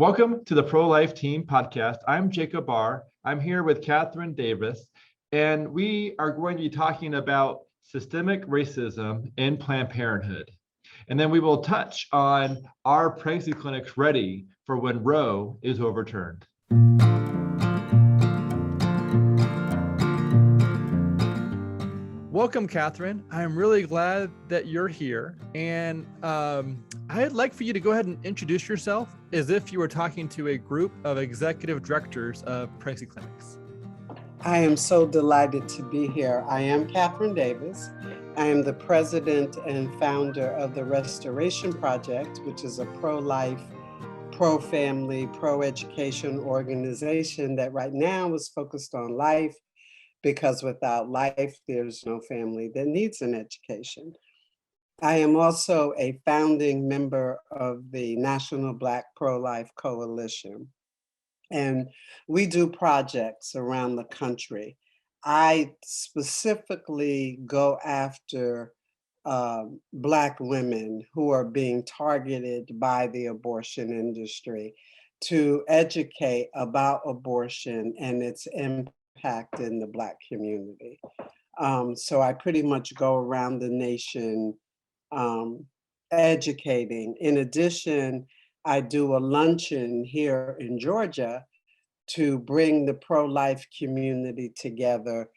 Welcome to the Pro-Life Team podcast. I'm Jacob Barr. I'm here with Catherine Davis, and we are going to be talking about systemic racism in Planned Parenthood. And then we will touch on our pregnancy clinics ready for when Roe is overturned. Welcome, Catherine. I'm really glad that you're here. And I'd like for you to go ahead and introduce yourself as if you were talking to a group of executive directors of pregnancy clinics. I am so delighted to be here. I am Catherine Davis. I am the president and founder of the Restoration Project, which is a pro-life, pro-family, pro-education organization that right now is focused on life, because without life, there's no family that needs an education. I am also a founding member of the National Black Pro-Life Coalition, and we do projects around the country. I specifically go after Black women who are being targeted by the abortion industry to educate about abortion and its impact in the Black community. So I pretty much go around the nation educating. In addition, I do a luncheon here in Georgia to bring the pro-life community together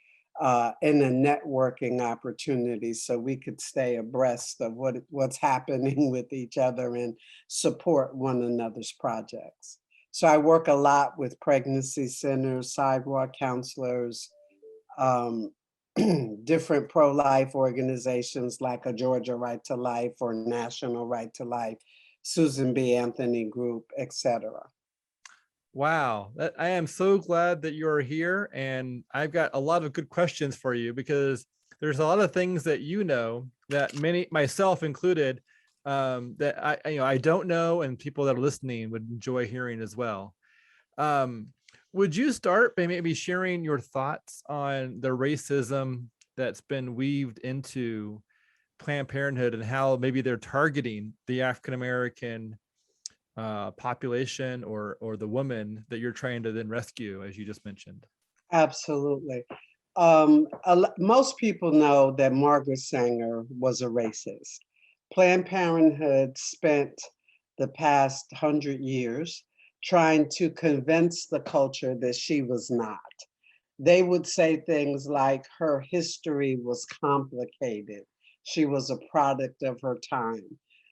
in a networking opportunity so we could stay abreast of what's happening with each other and support one another's projects. So I work a lot with pregnancy centers, sidewalk counselors, different pro-life organizations like a Georgia Right to Life or National Right to Life, Susan B. Anthony Group, etc. Wow, I am so glad that you're here, and I've got a lot of good questions for you because there's a lot of things that you know that many, myself included, that I don't know, and people that are listening would enjoy hearing as well. Would you start by maybe sharing your thoughts on the racism that's been weaved into Planned Parenthood and how maybe they're targeting the African-American population or the woman that you're trying to then rescue, as you just mentioned? Absolutely. Most people know that Margaret Sanger was a racist. Planned Parenthood spent the past 100 years trying to convince the culture that she was not. They would say things like her history was complicated. She was a product of her time.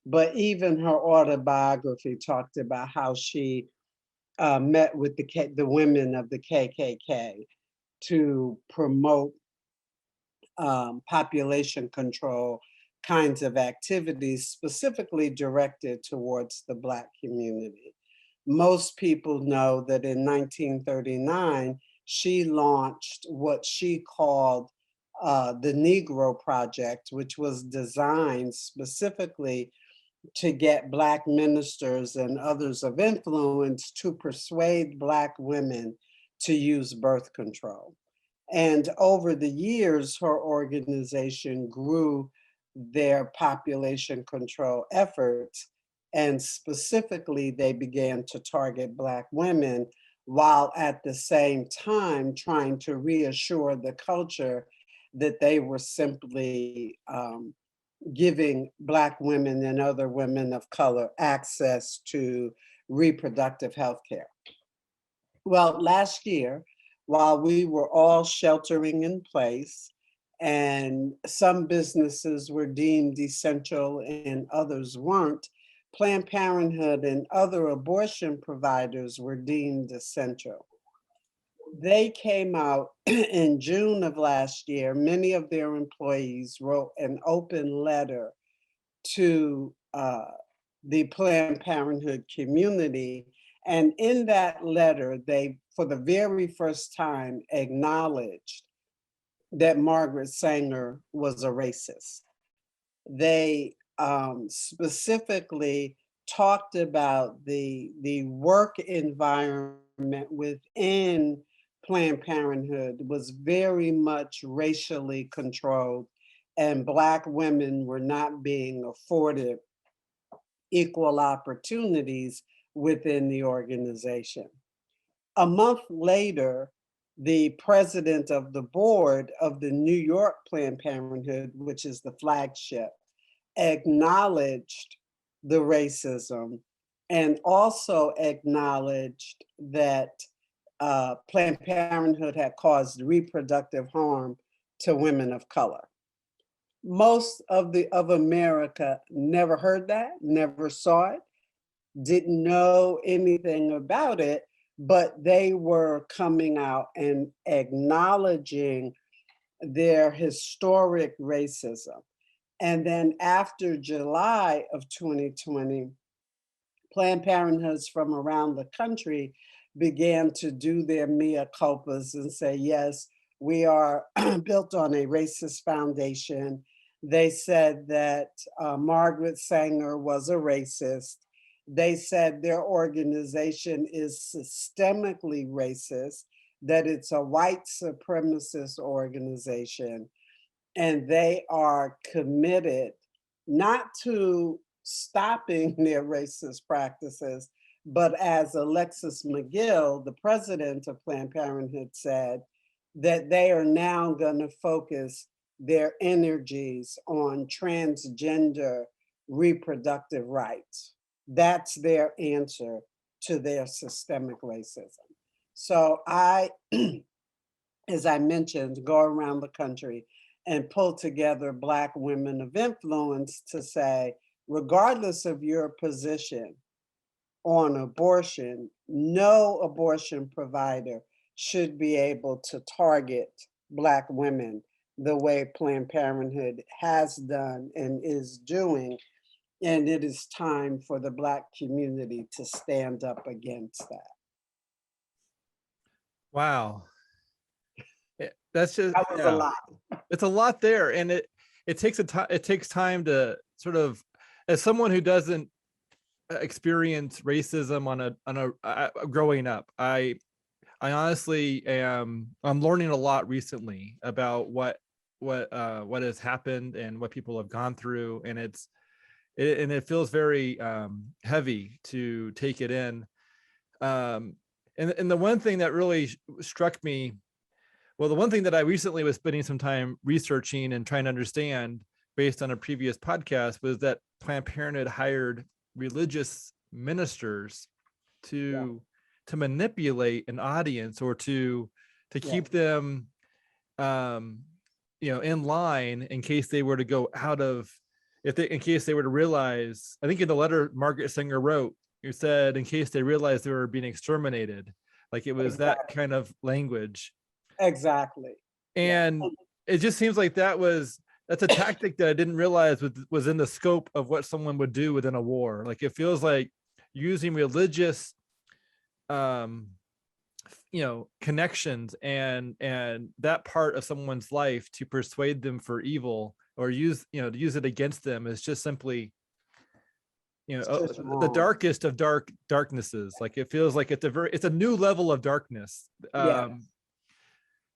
But even her autobiography talked about how she met with the women of the KKK to promote population control kinds of activities specifically directed towards the Black community. Most people know that in 1939, she launched what she called the Negro Project, which was designed specifically to get Black ministers and others of influence to persuade Black women to use birth control. And over the years, her organization grew their population control efforts, and specifically they began to target Black women while at the same time trying to reassure the culture that they were simply giving Black women and other women of color access to reproductive health care. Well, last year, while we were all sheltering in place and some businesses were deemed essential and others weren't, Planned Parenthood and other abortion providers were deemed essential. They came out in June of last year. Many of their employees wrote an open letter to the Planned Parenthood community. And in that letter, they, for the very first time, acknowledged that Margaret Sanger was a racist. They specifically talked about the work environment within Planned Parenthood was very much racially controlled, and Black women were not being afforded equal opportunities within the organization. A month later, the president of the board of the New York Planned Parenthood, which is the flagship, acknowledged the racism and also acknowledged that Planned Parenthood had caused reproductive harm to women of color. Most of America never heard that, never saw it, didn't know anything about it, but they were coming out and acknowledging their historic racism. And then after July of 2020, Planned Parenthoods from around the country began to do their mea culpas and say, yes, we are built on a racist foundation. They said that Margaret Sanger was a racist. They said their organization is systemically racist, that it's a white supremacist organization, and they are committed not to stopping their racist practices, but as Alexis McGill, the president of Planned Parenthood, said, that they are now going to focus their energies on transgender reproductive rights. That's their answer to their systemic racism. So I, as I mentioned, go around the country and pull together Black women of influence to say, regardless of your position on abortion, no abortion provider should be able to target Black women the way Planned Parenthood has done and is doing. And it is time for the Black community to stand up against that. Wow. That's just, That was a lot. it's a lot there, and it takes time to sort of, as someone who doesn't experience racism on a growing up, I honestly I'm learning a lot recently about what has happened and what people have gone through, and it feels very heavy to take it in. And the one thing that really struck me, well, the one thing that I recently was spending some time researching and trying to understand based on a previous podcast was that Planned Parenthood hired religious ministers to manipulate an audience, or to keep them in line in case they were to go out of, in case they were to realize, I think in the letter Margaret Sanger wrote, you said in case they realized they were being exterminated, like it was that kind of language. Exactly. And it just seems like that's a tactic that I didn't realize was in the scope of what someone would do within a war. Like it feels like using religious connections and that part of someone's life to persuade them for evil, or to use it against them, is just simply the darkest of darknesses. Like it feels like it's a new level of darkness.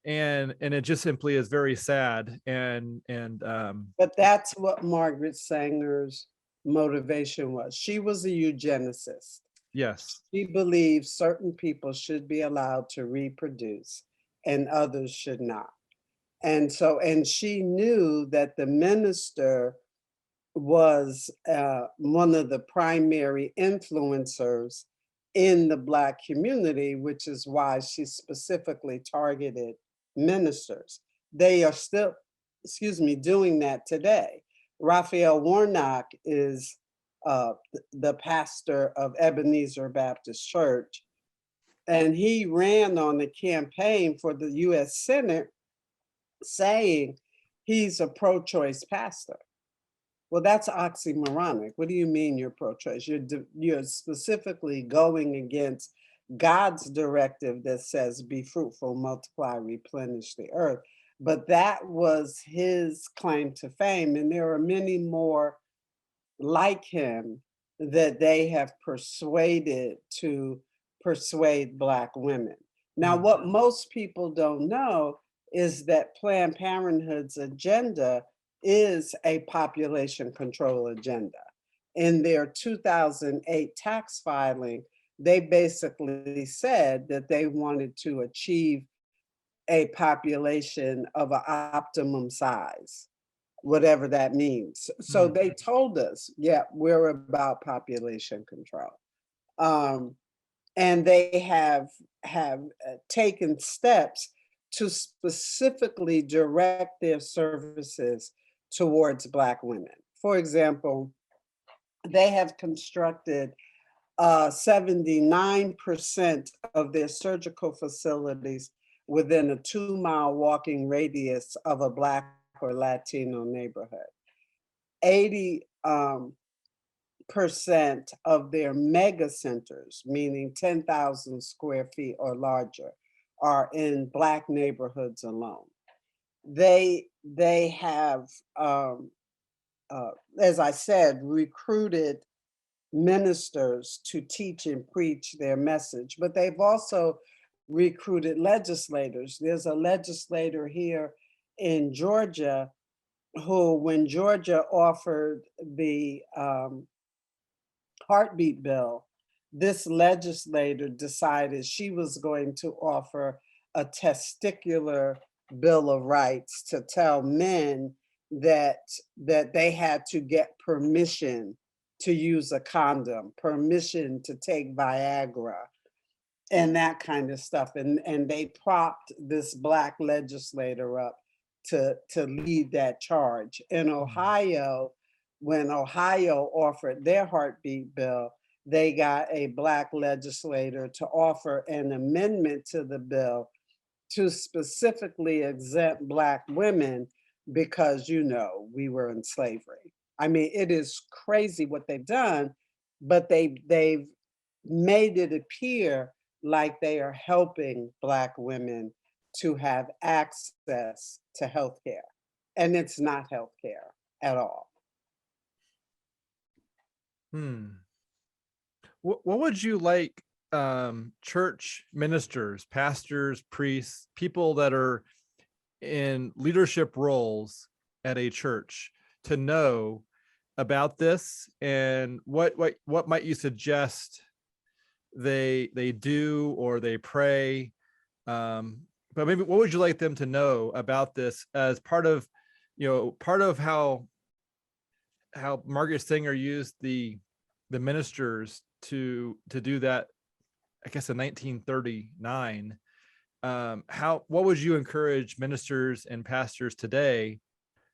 And it just simply is very sad. But that's what Margaret Sanger's motivation was. She was a eugenicist. Yes. She believed certain people should be allowed to reproduce and others should not. And she knew that the minister was one of the primary influencers in the Black community, which is why she specifically targeted ministers. They are still, doing that today. Raphael Warnock is the pastor of Ebenezer Baptist Church, and he ran on the campaign for the U.S. Senate saying he's a pro-choice pastor. Well, that's oxymoronic. What do you mean you're pro-choice? You're specifically going against God's directive that says, be fruitful, multiply, replenish the earth. But that was his claim to fame. And there are many more like him that they have persuaded to persuade Black women. Now, what most people don't know is that Planned Parenthood's agenda is a population control agenda. In their 2008 tax filing, they basically said that they wanted to achieve a population of an optimum size, whatever that means. So Hmm. they told us, yeah, we're about population control. Um, and they have taken steps to specifically direct their services towards Black women. For example, they have constructed 79% of their surgical facilities within a 2-mile walking radius of a Black or Latino neighborhood. 80 percent of their mega centers, meaning 10,000 square feet or larger, are in Black neighborhoods alone. They have, uh, as I said, recruited ministers to teach and preach their message, but they've also recruited legislators. There's a legislator here in Georgia who, when Georgia offered the heartbeat bill, this legislator decided she was going to offer a testicular bill of rights to tell men that they had to get permission to use a condom, permission to take Viagra, and that kind of stuff. And they propped this Black legislator up to lead that charge. In Hmm. Ohio, when Ohio offered their heartbeat bill, they got a Black legislator to offer an amendment to the bill to specifically exempt Black women because, we were in slavery. I mean, it is crazy what they've done, but they've made it appear like they are helping Black women to have access to healthcare. And it's not healthcare at all. Hmm. What would you like church ministers, pastors, priests, people that are in leadership roles at a church to know about this, and what might you suggest they do or they pray, but maybe what would you like them to know about this as part of how Margaret Sanger used the ministers to do that, I guess in 1939. How what would you encourage ministers and pastors today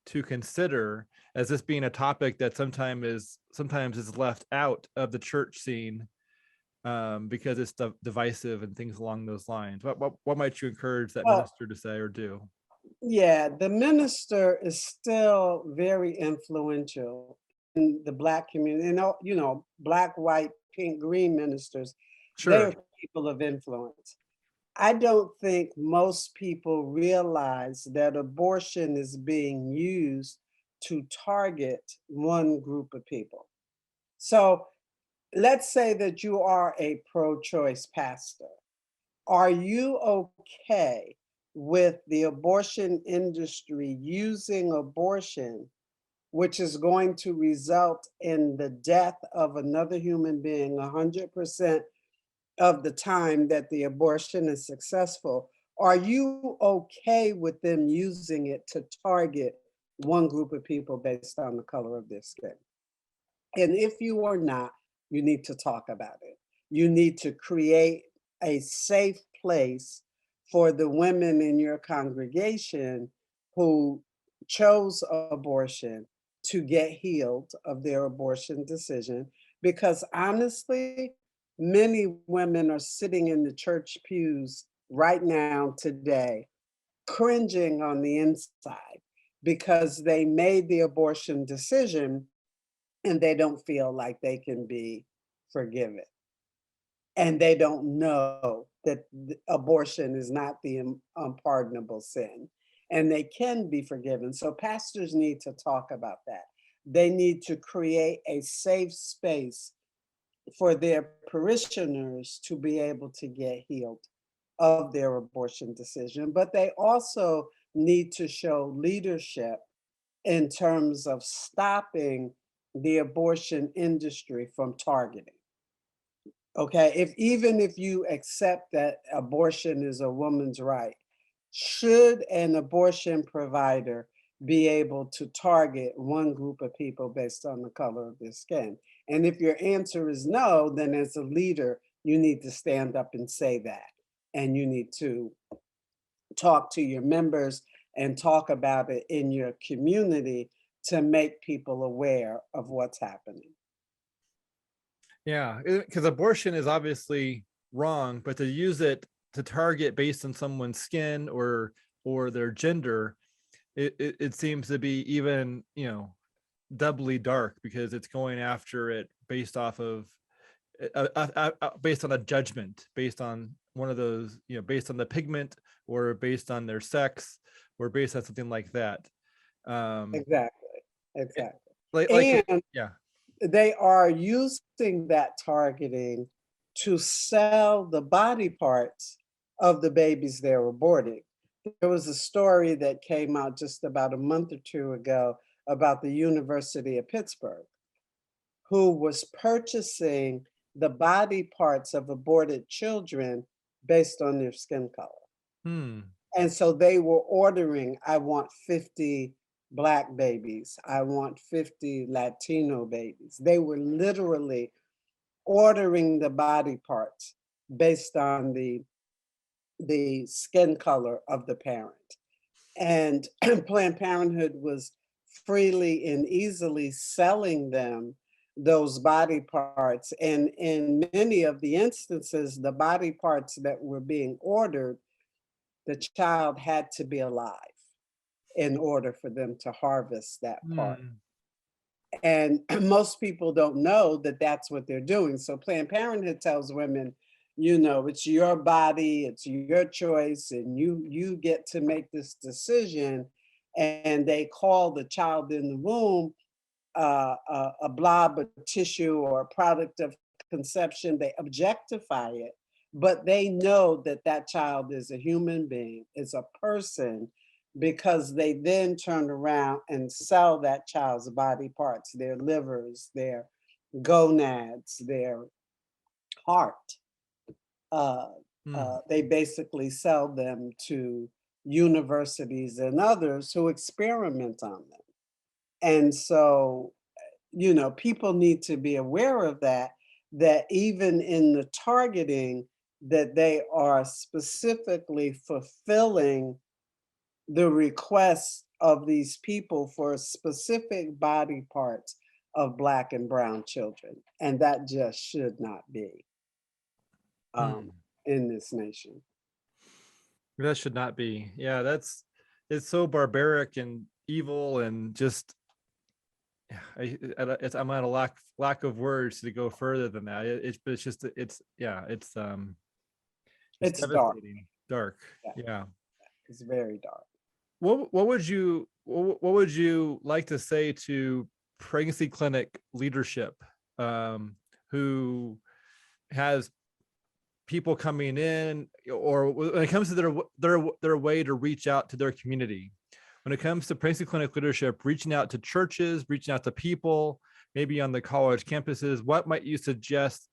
to consider as this being a topic that sometimes is left out of the church scene, because it's divisive and things along those lines? What might you encourage that Well, minister to say or do? yeah, the minister is still very influential in the Black community. And, Black, white, pink, green ministers, they Sure. are people of influence. I don't think most people realize that abortion is being used to target one group of people. So let's say that you are a pro choice pastor. Are you okay with the abortion industry using abortion, which is going to result in the death of another human being 100% of the time that the abortion is successful? Are you okay with them using it to target one group of people based on the color of their skin? And if you are not, you need to talk about it. You need to create a safe place for the women in your congregation who chose abortion to get healed of their abortion decision. Because honestly, many women are sitting in the church pews right now, today, cringing on the inside because they made the abortion decision and they don't feel like they can be forgiven. And they don't know that abortion is not the unpardonable sin and they can be forgiven. So pastors need to talk about that. They need to create a safe space for their parishioners to be able to get healed of their abortion decision. But they also need to show leadership in terms of stopping the abortion industry from targeting. Okay, even if you accept that abortion is a woman's right, should an abortion provider be able to target one group of people based on the color of their skin? And if your answer is no, then as a leader, you need to stand up and say that. And you need to talk to your members and talk about it in your community to make people aware of what's happening. Yeah, because abortion is obviously wrong, but to use it to target based on someone's skin or their gender, it seems to be even, doubly dark because it's going after it based off of based on a judgment, based on one of those, based on the pigment or based on their sex or based on something like that. Um, Exactly. eh, Exactly. like, And yeah. they are using that targeting to sell the body parts of the babies they're aborting. There was a story that came out just about a month or two ago about the University of Pittsburgh, who was purchasing the body parts of aborted children based on their skin color. Hmm. And so they were ordering, I want 50 Black babies, I want 50 Latino babies. They were literally ordering the body parts based on the skin color of the parent. And Planned Parenthood was freely and easily selling them those body parts. And in many of the instances, the body parts that were being ordered, the child had to be alive in order for them to harvest that part. Hmm. And most people don't know that that's what they're doing. So Planned Parenthood tells women, it's your body, it's your choice, and you get to make this decision. And they call the child in the womb a blob of tissue or a product of conception. They objectify it, but they know that that child is a human being, is a person, because they then turn around and sell that child's body parts, their livers, their gonads, their heart. Uh, Hmm. they basically sell them to universities and others who experiment on them. And so people need to be aware of that, that even in the targeting, that they are specifically fulfilling the requests of these people for specific body parts of Black and brown children. And that just should not be um, Hmm. in this nation. That should not be. Yeah, it's so barbaric and evil and just yeah, I'm at a lack of words to go further than that. It's just it's It's dark. devastating, dark. Yeah, Yeah. it's very dark. What would you like to say to pregnancy clinic leadership, who has people coming in, or when it comes to their way to reach out to their community, when it comes to pregnancy clinic leadership, reaching out to churches, reaching out to people, maybe on the college campuses, what might you suggest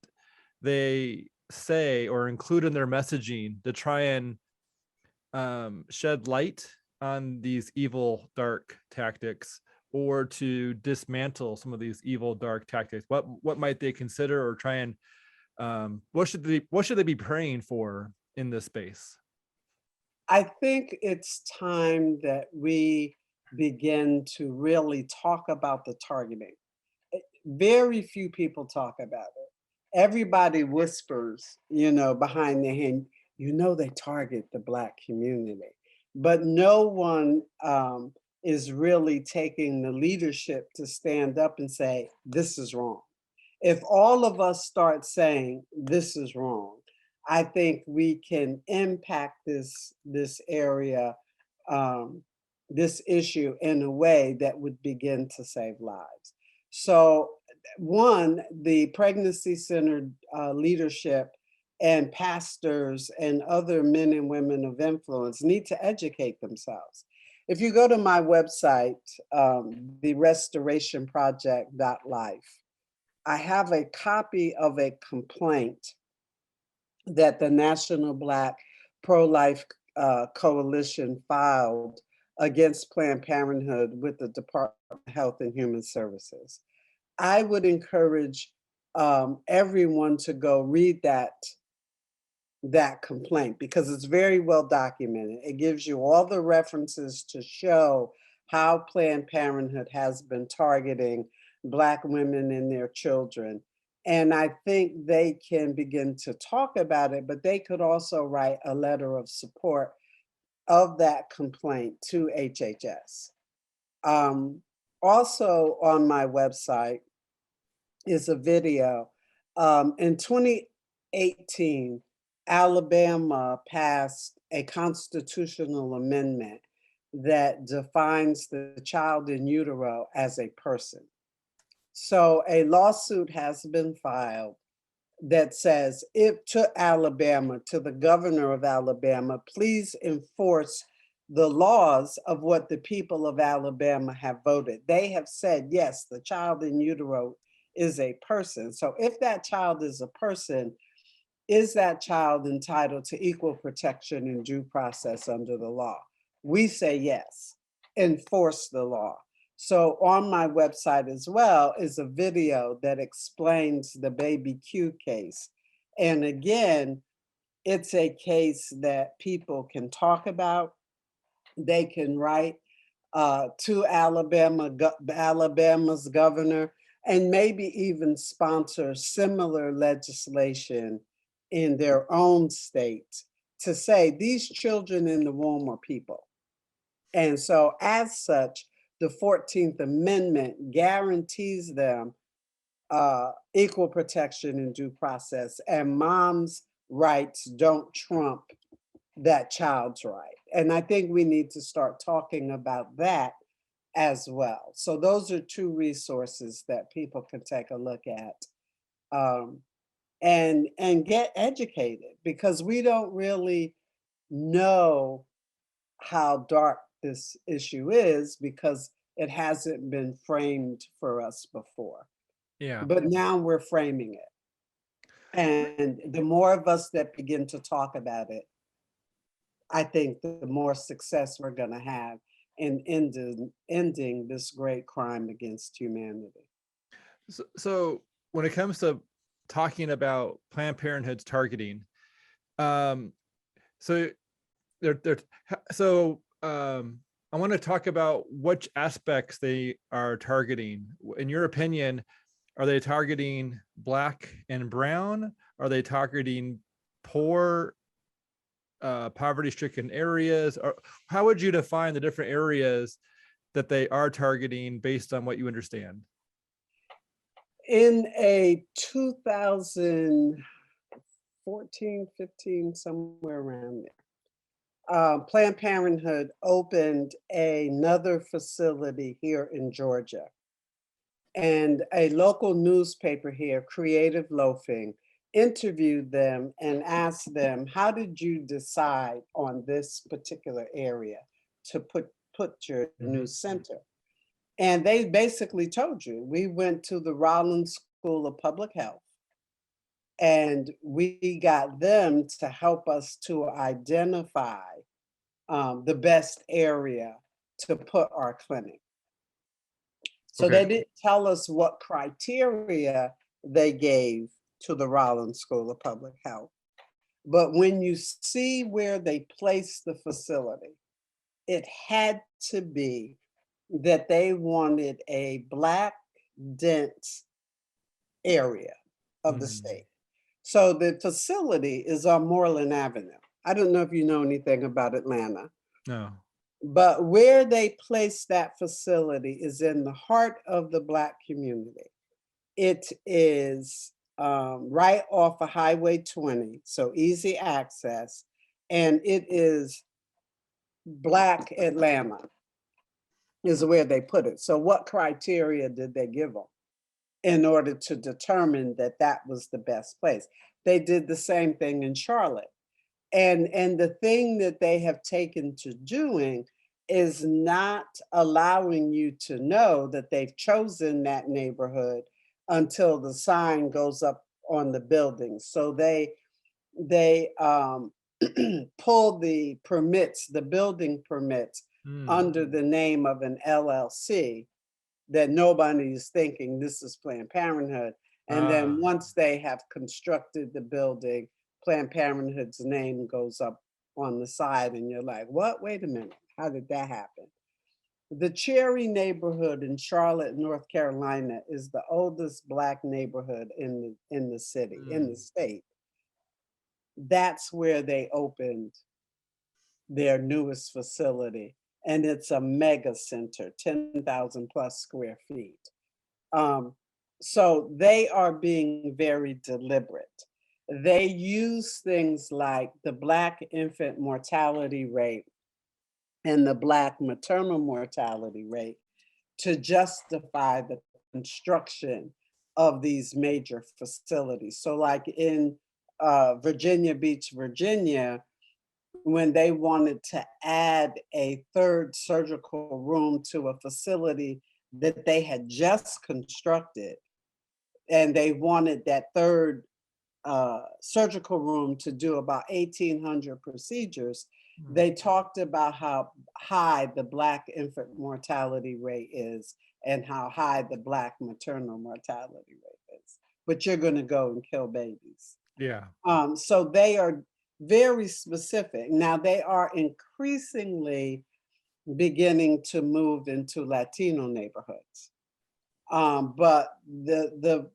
they say or include in their messaging to try and shed light on these evil dark tactics, or to dismantle some of these evil dark tactics? What might they consider or try and what should they be praying for in this space? I think it's time that we begin to really talk about the targeting. Very few people talk about it. Everybody whispers, behind their hand, they target the Black community. But no one is really taking the leadership to stand up and say, this is wrong. If all of us start saying this is wrong, I think we can impact this area, um, this issue in a way that would begin to save lives. So, one, the pregnancy centered leadership and pastors and other men and women of influence need to educate themselves. If you go to my website, the restorationproject.life, I have a copy of a complaint that the National Black Pro-Life Coalition filed against Planned Parenthood with the Department of Health and Human Services. I would encourage everyone to go read that complaint because it's very well documented. It gives you all the references to show how Planned Parenthood has been targeting Black women and their children. And I think they can begin to talk about it, but they could also write a letter of support of that complaint to HHS. Um, Also on my website is a video. In 2018, Alabama passed a constitutional amendment that defines the child in utero as a person. So a lawsuit has been filed that says, if to Alabama, to the governor of Alabama, please enforce the laws of what the people of Alabama have voted. They have said, yes, the child in utero is a person. So if that child is a person, is that child entitled to equal protection and due process under the law? We say yes, enforce the law. So on my website as well is a video that explains the Baby Q case. And again, it's a case that people can talk about. They can write to Alabama's governor, and maybe even sponsor similar legislation in their own state to say these children in the womb are people. And so, as such, the 14th Amendment guarantees them equal protection and due process, and mom's rights don't trump that child's right. And I think we need to start talking about that as well. So those are two resources that people can take a look at, um, and get educated because we don't really know how dark this issue is because it hasn't been framed for us before. Yeah. But now we're framing it. And the more of us that begin to talk about it, I think the more success we're going to have in ending this great crime against humanity. So when it comes to talking about Planned Parenthood's targeting, um, so they're so I want to talk about which aspects they are targeting. In your opinion, are they targeting Black and brown? Are they targeting poor, poverty-stricken areas? Or how would you define the different areas that they are targeting based on what you understand? In a 2014, 15, somewhere around there, Planned Parenthood opened another facility here in Georgia. And a local newspaper here, Creative Loafing, interviewed them and asked them, how did you decide on this particular area to put your new center? And they basically told you, we went to the Rollins School of Public Health and we got them to help us to identify the best area to put our clinic. So Okay. they didn't tell us what criteria they gave to the Rollins School of Public Health. But when you see where they placed the facility, it had to be that they wanted a Black dense area of the state. So the facility is on Moreland Avenue. I don't know if you know anything about Atlanta. No. But where they place that facility is in the heart of the Black community. It is right off of Highway 20, so easy access, and it is Black Atlanta is where they put it. So what criteria did they give them in order to determine that that was the best place? They did the same thing in Charlotte. And the thing that they have taken to doing is not allowing you to know that they've chosen that neighborhood until the sign goes up on the building. So they pull the permits, the building permits, Mm. under the name of an LLC that nobody is thinking this is Planned Parenthood. And then Ah, once they have constructed the building, Planned Parenthood's name goes up on the side, and you're like, what? Wait a minute. How did that happen? The Cherry neighborhood in Charlotte, North Carolina is the oldest Black neighborhood in the city, in the mm. state. That's where they opened their newest facility. And it's a mega center, 10,000 plus square feet. Um, so they are being very deliberate. They use things like the Black infant mortality rate and the Black maternal mortality rate to justify the construction of these major facilities. So, like in Virginia Beach, Virginia, when they wanted to add a third surgical room to a facility that they had just constructed, and they wanted that third surgical room to do about 1,800 procedures, Mm. they talked about how high the Black infant mortality rate is and how high the Black maternal mortality rate is. But you're going to go and kill babies. Yeah. So they are very specific. Now they are increasingly beginning to move into Latino neighborhoods. But the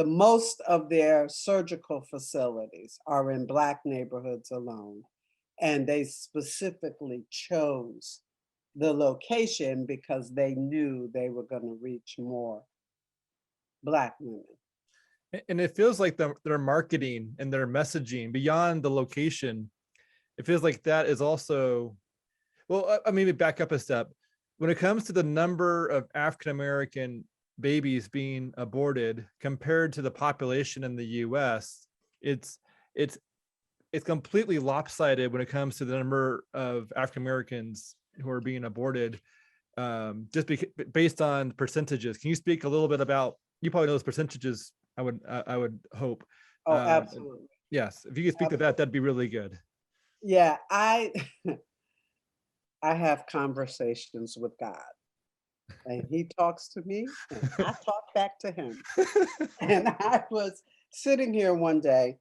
most of their surgical facilities are in Black neighborhoods alone. And they specifically chose the location because they knew they were going to reach more Black women. And it feels like their marketing and their messaging beyond the location, it feels like that is also, well, I mean, back up a step. When it comes to the number of African American babies being aborted compared to the population in the US, it's it's it's completely lopsided when it comes to the number of African Americans who are being aborted, based on percentages. Can you speak a little bit about, you probably know those percentages, I would hope. Oh, And absolutely. yes, if you could speak to that, Absolutely. that'd be really good. Yeah, I have conversations with God, and he talks to me and I talk back to him. And I was sitting here one day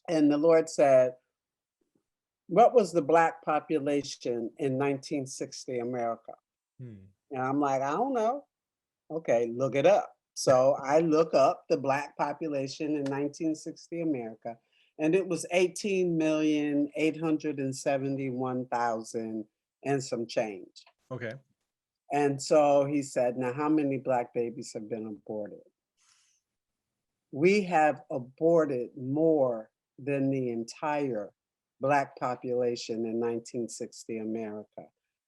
and the Lord said, what was the Black population in 1960 America? Hmm. And I'm like, I don't know. Okay, look it up. So I look up the Black population in 1960 America, and it was 18,871,000 and some change. Okay. And so he said, now how many Black babies have been aborted? We have aborted more than the entire Black population in 1960 America,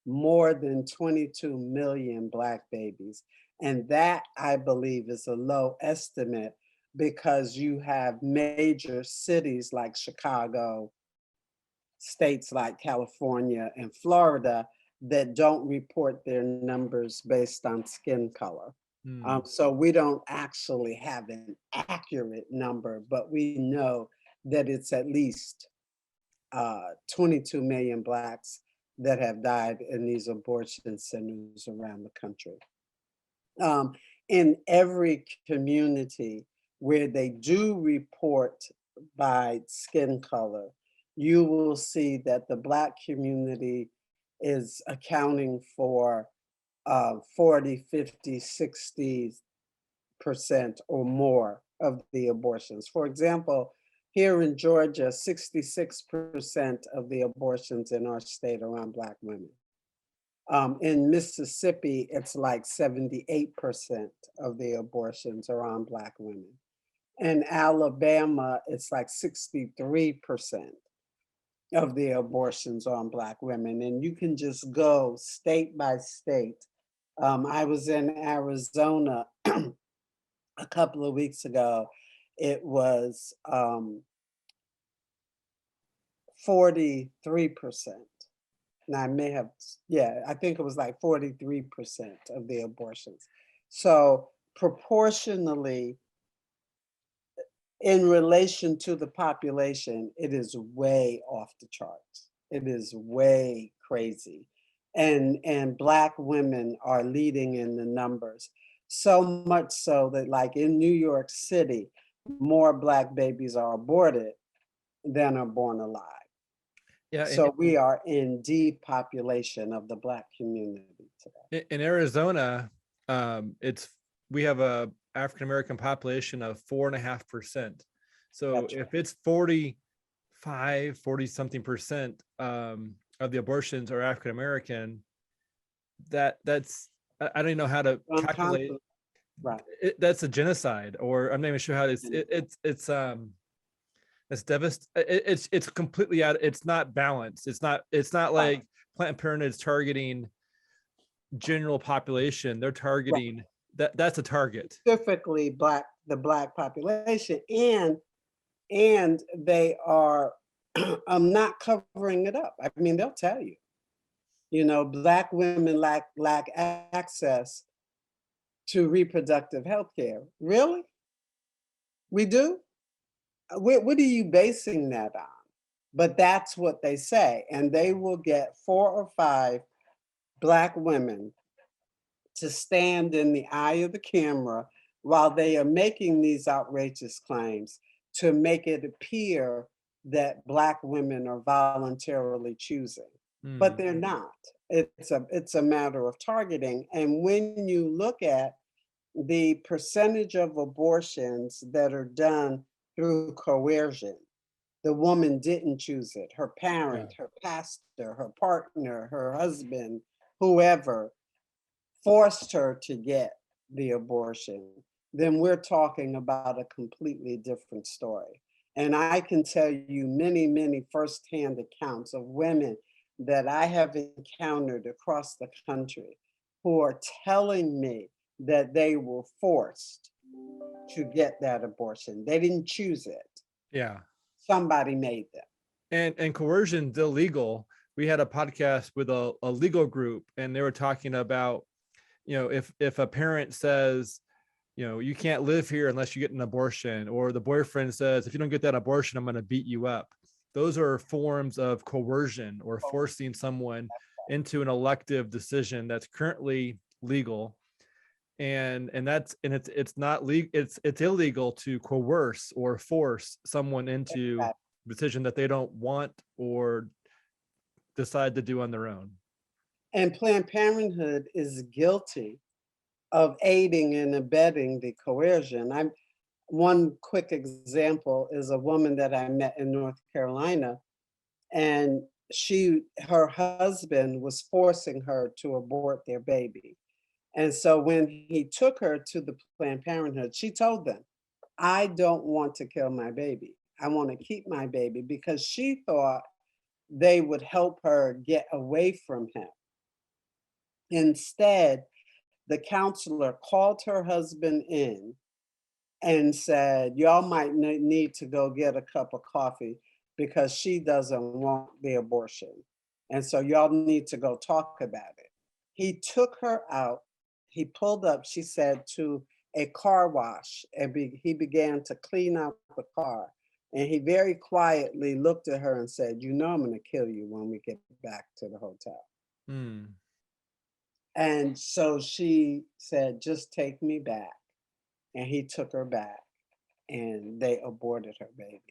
more than 22 million Black babies. And that, I believe, is a low estimate because you have major cities like Chicago, states like California and Florida that don't report their numbers based on skin color. Hmm. So we don't actually have an accurate number, but we know that it's at least 22 million Blacks that have died in these abortion centers around the country. Um, in every community where they do report by skin color, you will see that the Black community is accounting for 40, 50, 60% or more of the abortions. For example, here in Georgia, 66% of the abortions in our state are on Black women. In Mississippi, it's like 78% of the abortions are on Black women. In Alabama, it's like 63% of the abortions on Black women. And you can just go state by state. I was in Arizona a couple of weeks ago. It was 43%. Now I may have, yeah, I think it was like 43% of the abortions. So proportionally in relation to the population, it is way off the charts. It is way crazy. And Black women are leading in the numbers. So much so that like in New York City, more Black babies are aborted than are born alive. Yeah, So we are in depopulation of the Black community today. in Arizona, it's we have a African American population of 4.5%. So That's if right. it's 45, 40 something percent of the abortions are African American, that's I don't even know how to calculate. Unconscious, right. That's a genocide, or I'm not even sure how it's it's completely out. It's not balanced. It's not Right. like Planned Parenthood is targeting general population. They're Right. targeting that's a target. Specifically the Black population, and they are not covering it up. I mean, they'll tell you, Black women lack access to reproductive health care. Really? We do? What are you basing that on? But that's what they say. And they will get 4 or 5 Black women to stand in the eye of the camera while they are making these outrageous claims to make it appear that Black women are voluntarily choosing. But Hmm. they're not. It's a matter of targeting. And when you look at the percentage of abortions that are done through coercion, the woman didn't choose it. Her Yeah. parent, her pastor, her partner, her husband, whoever forced her to get the abortion, then we're talking about a completely different story. And I can tell you many, many firsthand accounts of women that I have encountered across the country who are telling me that they were forced to get that abortion. They didn't choose it. Yeah. Somebody made them. And coercion's illegal. We had a podcast with a legal group, and they were talking about, if a parent says, you can't live here unless you get an abortion, or the boyfriend says, if you don't get that abortion, I'm going to beat you up. Those are forms of coercion or forcing someone into an elective decision that's currently legal. It's not legal. It's illegal to coerce or force someone into a decision that they don't want or decide to do on their own. And Planned Parenthood is guilty of aiding and abetting the coercion. One quick example is a woman that I met in North Carolina, and her husband was forcing her to abort their baby. And so when he took her to the Planned Parenthood, she told them, I don't want to kill my baby. I want to keep my baby, because she thought they would help her get away from him. Instead, the counselor called her husband in and said, y'all might need to go get a cup of coffee because she doesn't want the abortion. And so y'all need to go talk about it. He took her out. He pulled up, she said, to a car wash, and he began to clean out the car. And he very quietly looked at her and said, I'm going to kill you when we get back to the hotel. Hmm. And so she said, just take me back. And he took her back, and they aborted her baby.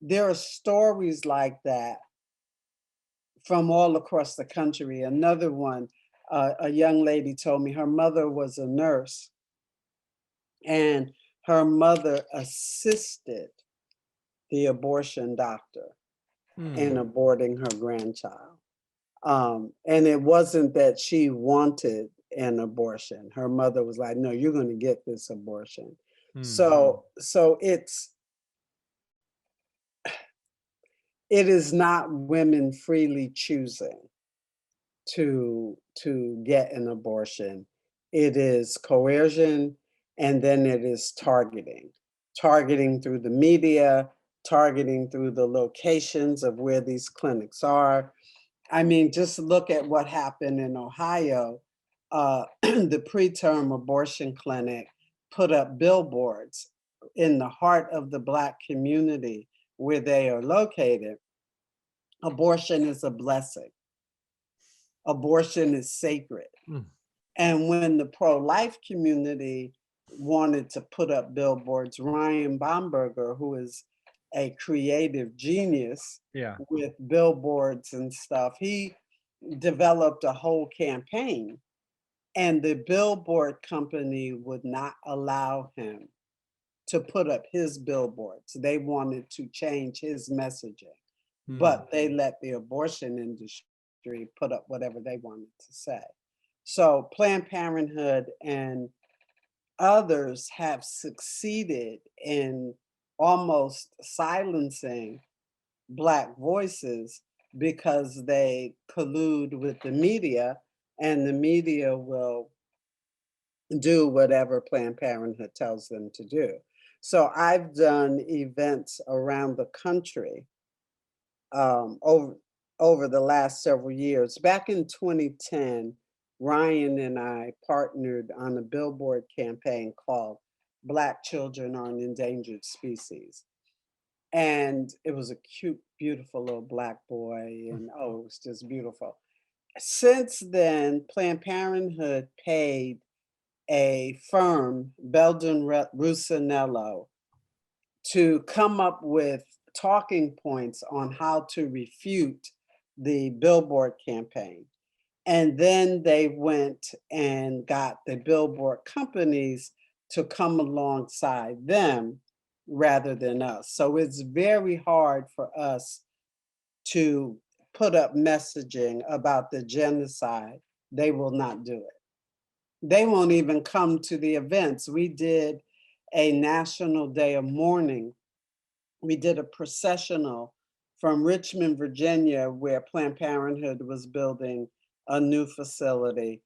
There are stories like that from all across the country. Another one, a young lady told me her mother was a nurse, and her mother assisted the abortion doctor in Hmm. aborting her grandchild. And it wasn't that she wanted an abortion. Her mother was like, no, you're going to get this abortion. Hmm. So it is not women freely choosing to get an abortion. It is coercion, and then it is targeting through the media, targeting through the locations of where these clinics are. I mean, just look at what happened in Ohio the preterm abortion clinic put up billboards in the heart of the Black community where they are located. Abortion is a blessing. Abortion is sacred. Mm. And when the pro-life community wanted to put up billboards, Ryan Bomberger, who is a creative genius Yeah. with billboards and stuff, he developed a whole campaign, and the billboard company would not allow him to put up his billboards. They wanted to change his messaging, Mm. but they let the abortion industry put up whatever they wanted to say. So Planned Parenthood and others have succeeded in almost silencing Black voices because they collude with the media, and the media will do whatever Planned Parenthood tells them to do. So I've done events around the country um, over over the last several years. Back in 2010, Ryan and I partnered on a billboard campaign called Black Children Are an Endangered Species. And it was a cute, beautiful little Black boy, and oh, it was just beautiful. Since then, Planned Parenthood paid a firm, Belden Rusinello, to come up with talking points on how to refute the billboard campaign. And then they went and got the billboard companies to come alongside them rather than us. So it's very hard for us to put up messaging about the genocide. They will not do it. They won't even come to the events. We did a national day of mourning. We did a processional from Richmond, Virginia, where Planned Parenthood was building a new facility.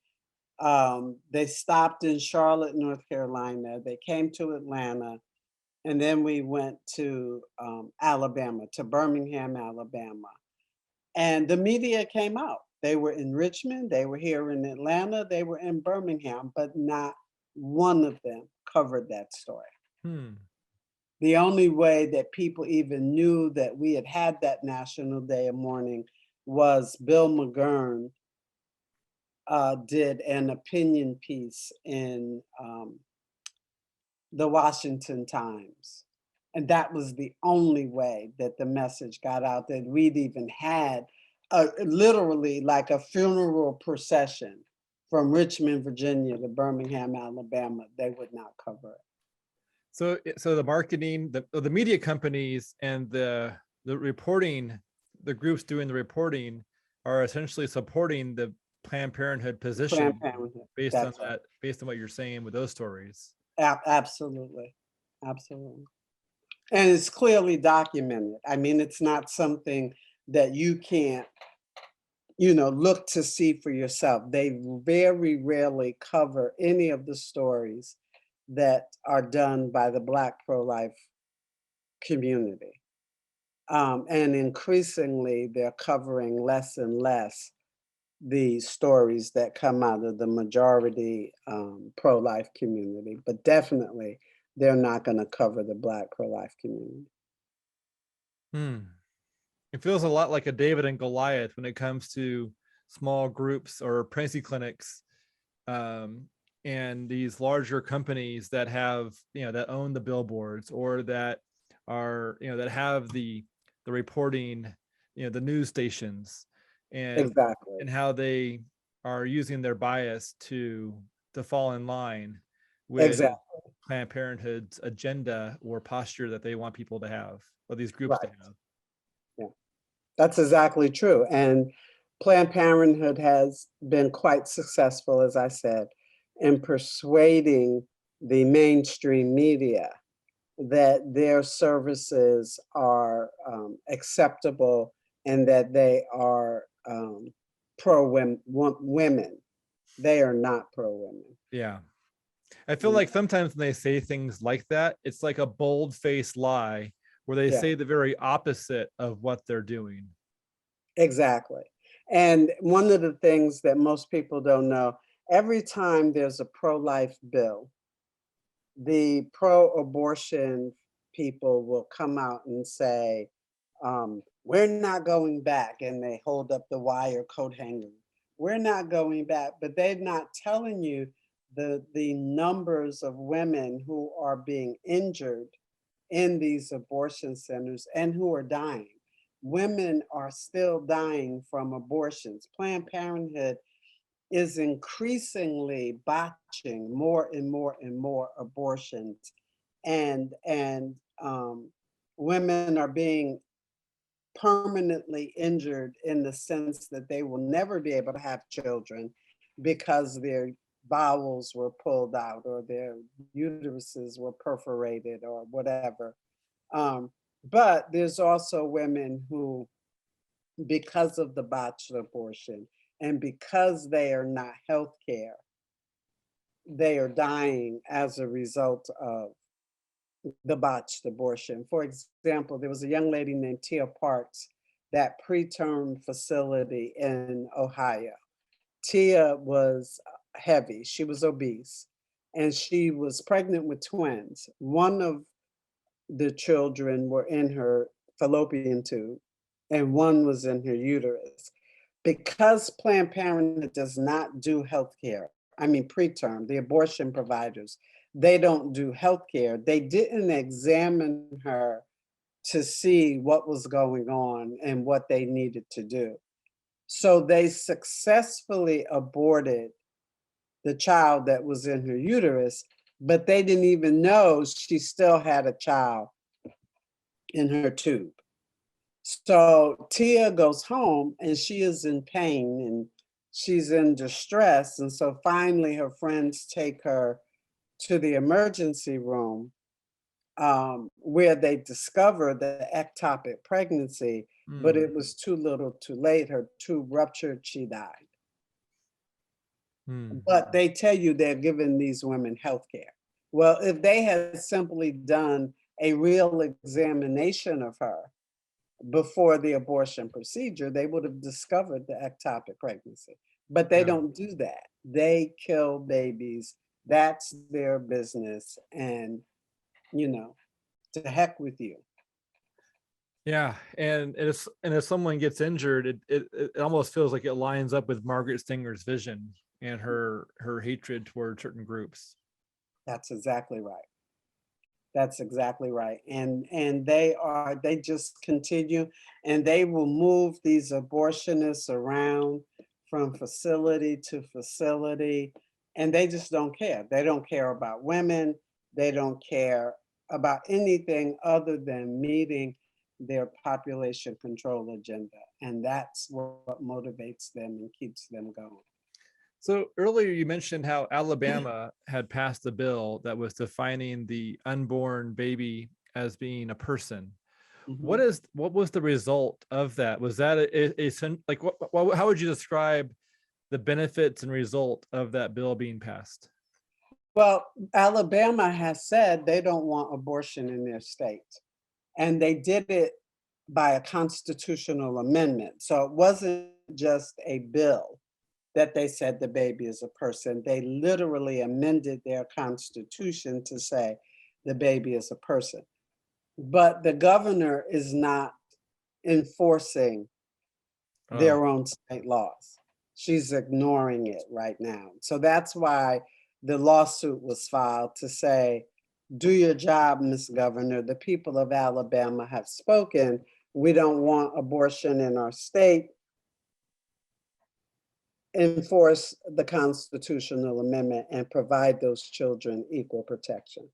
They stopped in Charlotte, North Carolina. They came to Atlanta, and then we went to Alabama, to Birmingham, Alabama. And the media came out. They were in Richmond, they were here in Atlanta, they were in Birmingham, but not one of them covered that story. Hmm. The only way that people even knew that we had had that National Day of Mourning was Bill McGurn did an opinion piece in the Washington Times. And that was the only way that the message got out, that we'd even had literally like a funeral procession from Richmond, Virginia to Birmingham, Alabama. They would not cover it. So the marketing, the media companies and the reporting, the groups doing the reporting are essentially supporting the Planned Parenthood position Planned Parenthood. based on That's right. that, based on what you're saying with those stories. Absolutely. Absolutely. And it's clearly documented. I mean, it's not something that you can't, look to see for yourself. They very rarely cover any of the stories that are done by the Black pro-life community. And increasingly, they're covering less and less the stories that come out of the majority pro-life community, but definitely they're not going to cover the Black pro-life community. Hmm. It feels a lot like a David and Goliath when it comes to small groups or pregnancy clinics, um, and these larger companies that have, that own the billboards or that are, that have the reporting, the news stations, and Exactly. how they are using their bias to fall in line with Exactly. Planned Parenthood's agenda or posture that they want people to have, or these groups to Right. have. Yeah. That's exactly true. And Planned Parenthood has been quite successful, as I said, in persuading the mainstream media that their services are acceptable and that they are pro women. They are not pro women. Yeah. I feel like sometimes when they say things like that, it's like a bold-faced lie where they Yeah, say the very opposite of what they're doing. exactly. And one of the things that most people don't know, every time there's a pro-life bill, the pro-abortion people will come out and say, we're not going back, and they hold up the wire coat hanger. We're not going back, but they're not telling you the numbers of women who are being injured in these abortion centers and who are dying. Women are still dying from abortions. Planned Parenthood is increasingly botching more and more and more abortions, and women are being permanently injured in the sense that they will never be able to have children because their bowels were pulled out or their uteruses were perforated or whatever. But there's also women who, because of the botched abortion and because they are not healthcare, they are dying as a result of the botched abortion. For example, there was a young lady named Tia Parks, that preterm facility in Ohio. Tia was heavy, she was obese, and she was pregnant with twins. One of the children were in her fallopian tube, and one was in her uterus. Because Planned Parenthood does not do healthcare, I mean preterm, the abortion providers, they don't do healthcare. They didn't examine her to see what was going on and what they needed to do. So they successfully aborted the child that was in her uterus, but they didn't even know she still had a child in her tube. So Tia goes home and she is in pain and she's in distress. And so finally, her friends take her to the emergency room, where they discover the ectopic pregnancy, but Mm, it was too little too late. Her tube ruptured, she died. mm. But they tell you they're giving these women health care. Well, if they had simply done a real examination of her before the abortion procedure, they would have discovered the ectopic pregnancy. But they Yeah. don't do that. They kill babies. That's their business. And, you know, to heck with you. Yeah, and if someone gets injured, it almost feels like it lines up with Margaret Sanger's vision and her hatred toward certain groups. That's exactly right. That's exactly right. And they just continue, and they will move these abortionists around from facility to facility, and they just don't care. They don't care about women. They don't care about anything other than meeting their population control agenda. And that's what motivates them and keeps them going. So earlier you mentioned how Alabama had passed a bill that was defining the unborn baby as being a person. Mhm. What was the result of that? Was that like how would you describe the benefits and result of that bill being passed? Well, Alabama has said they don't want abortion in their state. And they did it by a constitutional amendment. So it wasn't just a bill that they said the baby is a person. They literally amended their constitution to say the baby is a person. But the governor is not enforcing Oh, their own state laws. She's ignoring it right now. So that's why the lawsuit was filed to say, do your job, Miss Governor. The people of Alabama have spoken. We don't want abortion in our state. Enforce the constitutional amendment and provide those children equal protection.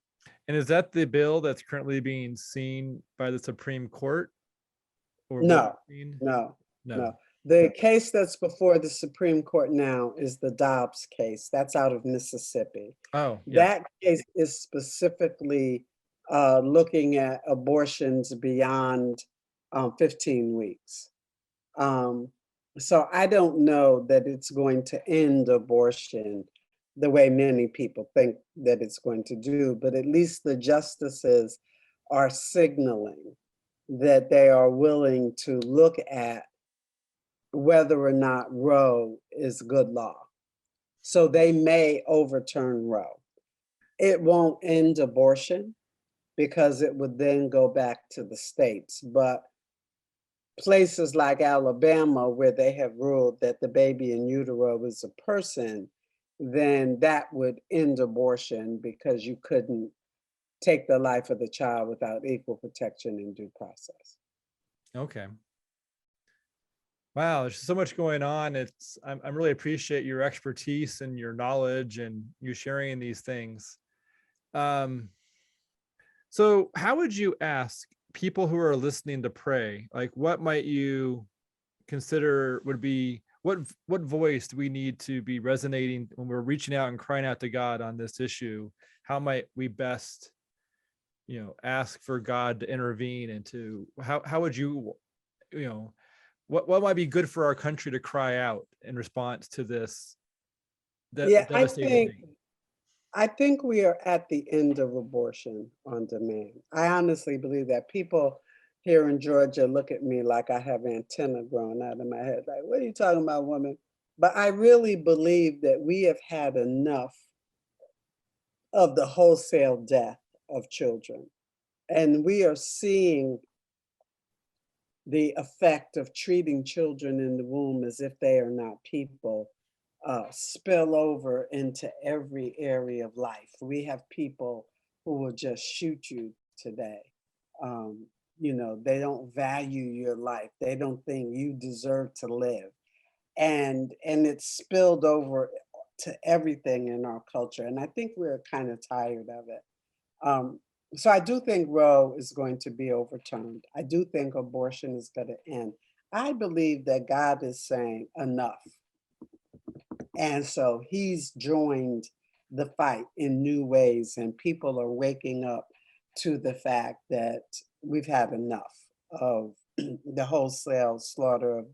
and is that the bill that's currently being seen by the Supreme Court or will be No, seen? no, No. no. The case that's before the Supreme Court now is the Dobbs case. That's out of Mississippi. Oh, yes. That case is specifically looking at abortions beyond 15 weeks. Um, so I don't know that it's going to end abortion the way many people think that it's going to do, but at least the justices are signaling that they are willing to look at whether or not Roe is good law. So they may overturn Roe. It won't end abortion because it would then go back to the states. But places like Alabama, where they have ruled that the baby in utero is a person, then that would end abortion because you couldn't take the life of the child without equal protection and due process. Okay. Wow, there's so much going on. I'm really appreciate your expertise and your knowledge and you sharing these things. Um, so how would you ask people who are listening to pray? Like, what might you consider would be what voice do we need to be resonating when we're reaching out and crying out to God on this issue? How might we best, ask for God to intervene and to how would you, you know, what might be good for our country to cry out in response to this Yeah, devastating thing? I think we are at the end of abortion on demand. I honestly believe that people here in Georgia look at me like I have antenna growing out of my head. Like, what are you talking about, woman? But I really believe that we have had enough of the wholesale death of children. And we are seeing the effect of treating children in the womb as if they are not people spill over into every area of life. We have people who will just shoot you today. Um, they don't value your life. They don't think you deserve to live. And it's spilled over to everything in our culture. And I think we're kind of tired of it. Um, so I do think Roe is going to be overturned. I do think abortion is going to end. I believe that God is saying enough. And so he's joined the fight in new ways, and people are waking up to the fact that we've had enough of the wholesale slaughter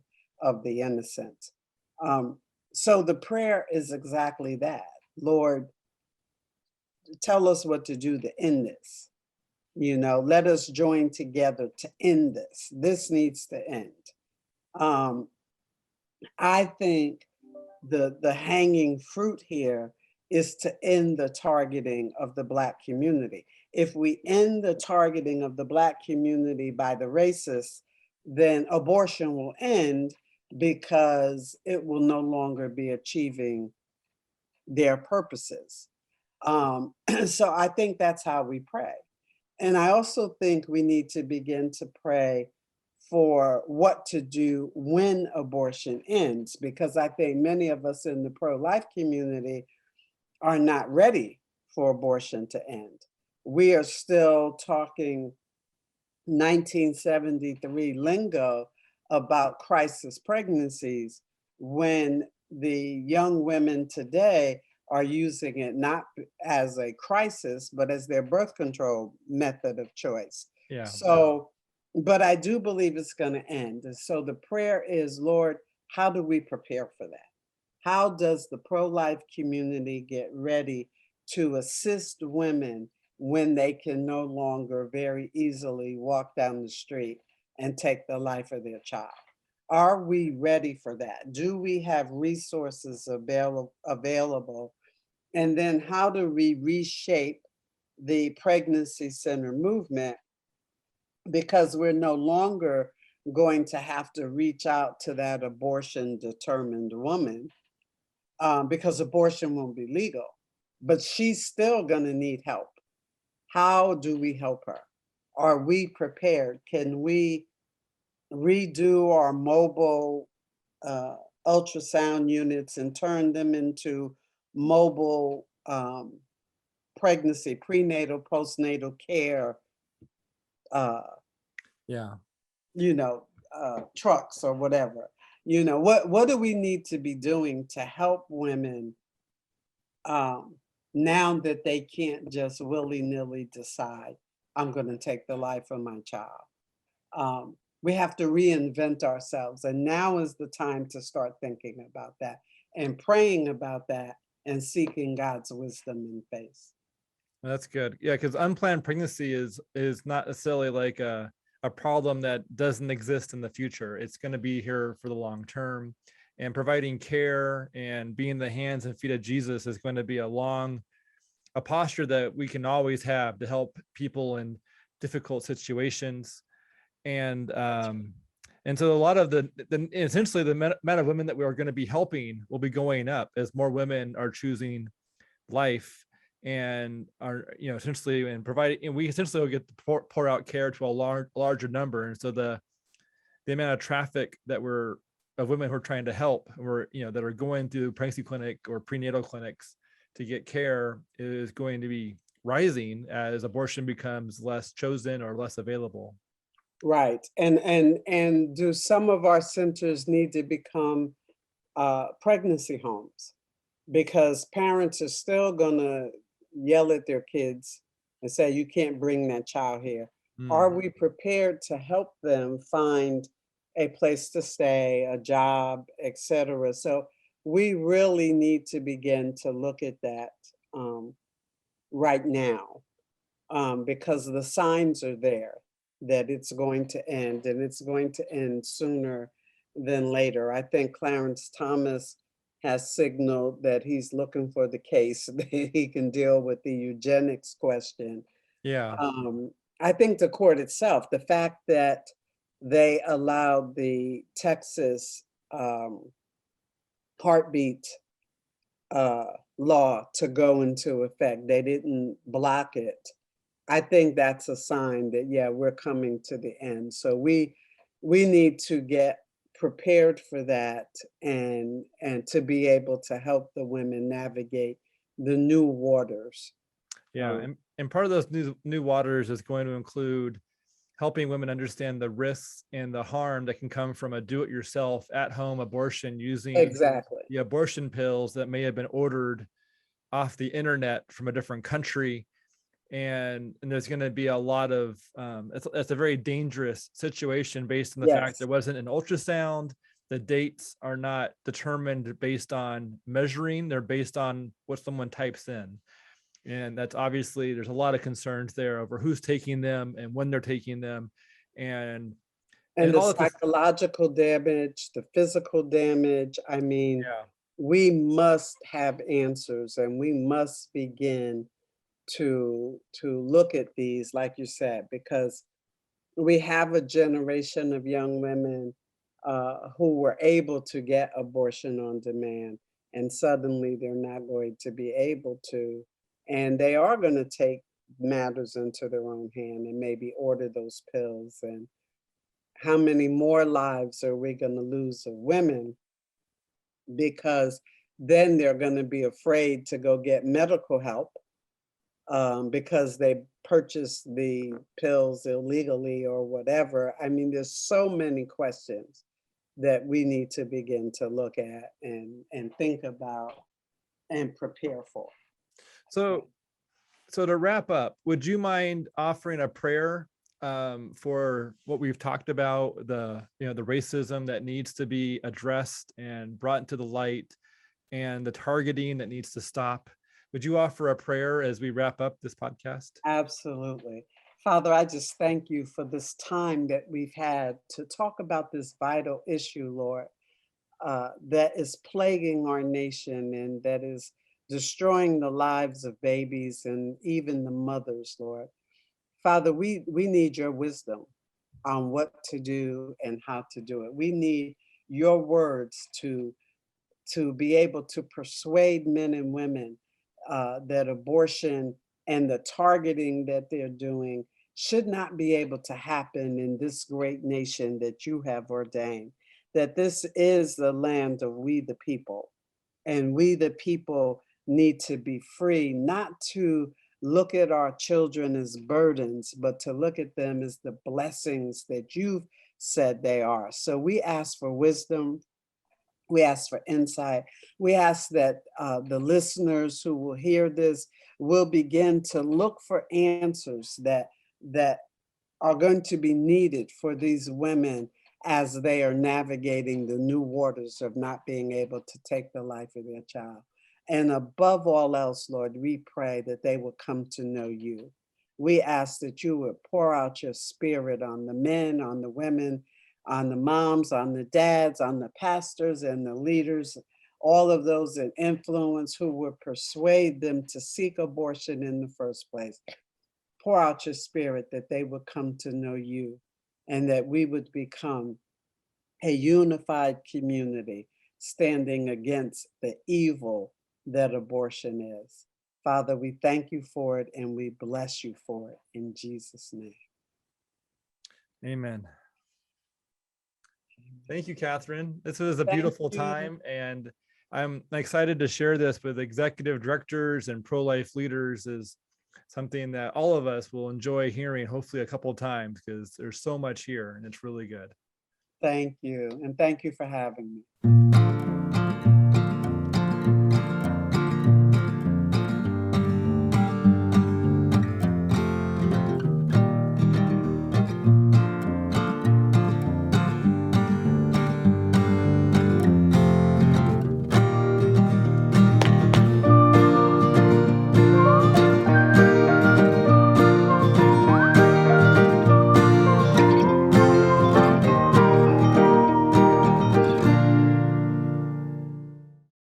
of the innocent. Um, so the prayer is exactly that. Lord, tell us what to do to end this. Let us join together to end this. This needs to end. Um, I think the hanging fruit here is to end the targeting of the Black community. If we end the targeting of the Black community by the racists, then abortion will end because it will no longer be achieving their purposes. So I think that's how we pray. And I also think we need to begin to pray for what to do when abortion ends, because I think many of us in the pro-life community are not ready for abortion to end. We are still talking 1973 lingo about crisis pregnancies when the young women today are using it not as a crisis, but as their birth control method of choice. Yeah. So, but I do believe it's going to end. And so the prayer is, Lord, how do we prepare for that? How does the pro-life community get ready to assist women when they can no longer very easily walk down the street and take the life of their child? Are we ready for that? Do we have resources available? And then how do we reshape the pregnancy center movement? Because we're no longer going to have to reach out to that abortion determined woman, because abortion won't be legal, but she's still going to need help. How do we help her? Are we prepared? Can we redo our mobile ultrasound units and turn them into mobile pregnancy, prenatal, postnatal care, uh, Yeah. trucks or whatever? What do we need to be doing to help women now that they can't just willy-nilly decide, I'm going to take the life of my child? We have to reinvent ourselves. And now is the time to start thinking about that and praying about that and seeking God's wisdom and faith. That's good. Yeah, because unplanned pregnancy is not necessarily like a problem that doesn't exist in the future. It's going to be here for the long term. and providing care and being the hands and feet of Jesus is going to be a posture that we can always have to help people in difficult situations. And so a lot of the essentially the amount of women that we are going to be helping will be going up as more women are choosing life and are, essentially, and providing, and we essentially will get to pour out care to a larger number. And so the amount of traffic of women who are trying to help, or that are going through pregnancy clinic or prenatal clinics to get care, is going to be rising as abortion becomes less chosen or less available. Right. And do some of our centers need to become pregnancy homes? Because parents are still gonna yell at their kids and say, you can't bring that child here. Are Mm. we prepared to help them find a place to stay, a job, etc.? So we really need to begin to look at that right now, because the signs are there that it's going to end, and it's going to end sooner than later. I think Clarence Thomas has signaled that he's looking for the case that he can deal with the eugenics question. Yeah. Um, I think the court itself, the fact that they allowed the Texas heartbeat law to go into effect, they didn't block it. I think that's a sign that, yeah, we're coming to the end. So we need to get prepared for that, and to be able to help the women navigate the new waters. Yeah. Um, And part of those new waters is going to include helping women understand the risks and the harm that can come from a do-it-yourself at-home abortion using exactly. the abortion pills that may have been ordered off the internet from a different country. And there's going to be a lot of it's a very dangerous situation based on the fact Yes. there wasn't an ultrasound. The dates are not determined based on measuring, they're based on what someone types in. And that's obviously, there's a lot of concerns there over who's taking them and when they're taking them. and And and the all of this. psychological damage, the physical damage. I mean, Yeah. we must have answers, and we must begin to look at these, like you said, because we have a generation of young women who were able to get abortion on demand, and suddenly they're not going to be able to, and they are going to take matters into their own hand and maybe order those pills. And how many more lives are we going to lose of women because then they're going to be afraid to go get medical help, because they purchased the pills illegally or whatever. I mean, there's so many questions that we need to begin to look at and think about and prepare for. So to wrap up, would you mind offering a prayer for what we've talked about, the racism that needs to be addressed and brought into the light, and the targeting that needs to stop? Would you offer a prayer as we wrap up this podcast? Absolutely. Father, I just thank you for this time that we've had to talk about this vital issue, Lord, that is plaguing our nation and that is destroying the lives of babies and even the mothers, Lord. Father, we need your wisdom on what to do and how to do it. We need your words to be able to persuade men and women that abortion and the targeting that they're doing should not be able to happen in this great nation that you have ordained, that this is the land of we the people. And we the people need to be free, not to look at our children as burdens, but to look at them as the blessings that you've said they are. So we ask for wisdom, we ask for insight. We ask that the listeners who will hear this will begin to look for answers that are going to be needed for these women as they are navigating the new waters of not being able to take the life of their child. And above all else, Lord, we pray that they will come to know you. We ask that you would pour out your spirit on the men, on the women, on the moms, on the dads, on the pastors and the leaders, all of those in influence who would persuade them to seek abortion in the first place. Pour out your spirit that they would come to know you and that we would become a unified community standing against the evil that abortion is. Father, we thank you for it and we bless you for it in Jesus' name. Amen. Thank you, Catherine. This was a Thank beautiful you. time, and I'm excited to share this with executive directors and pro-life leaders. Is something that all of us will enjoy hearing, hopefully a couple of times, because there's so much here and it's really good. Thank you. And thank you for having me.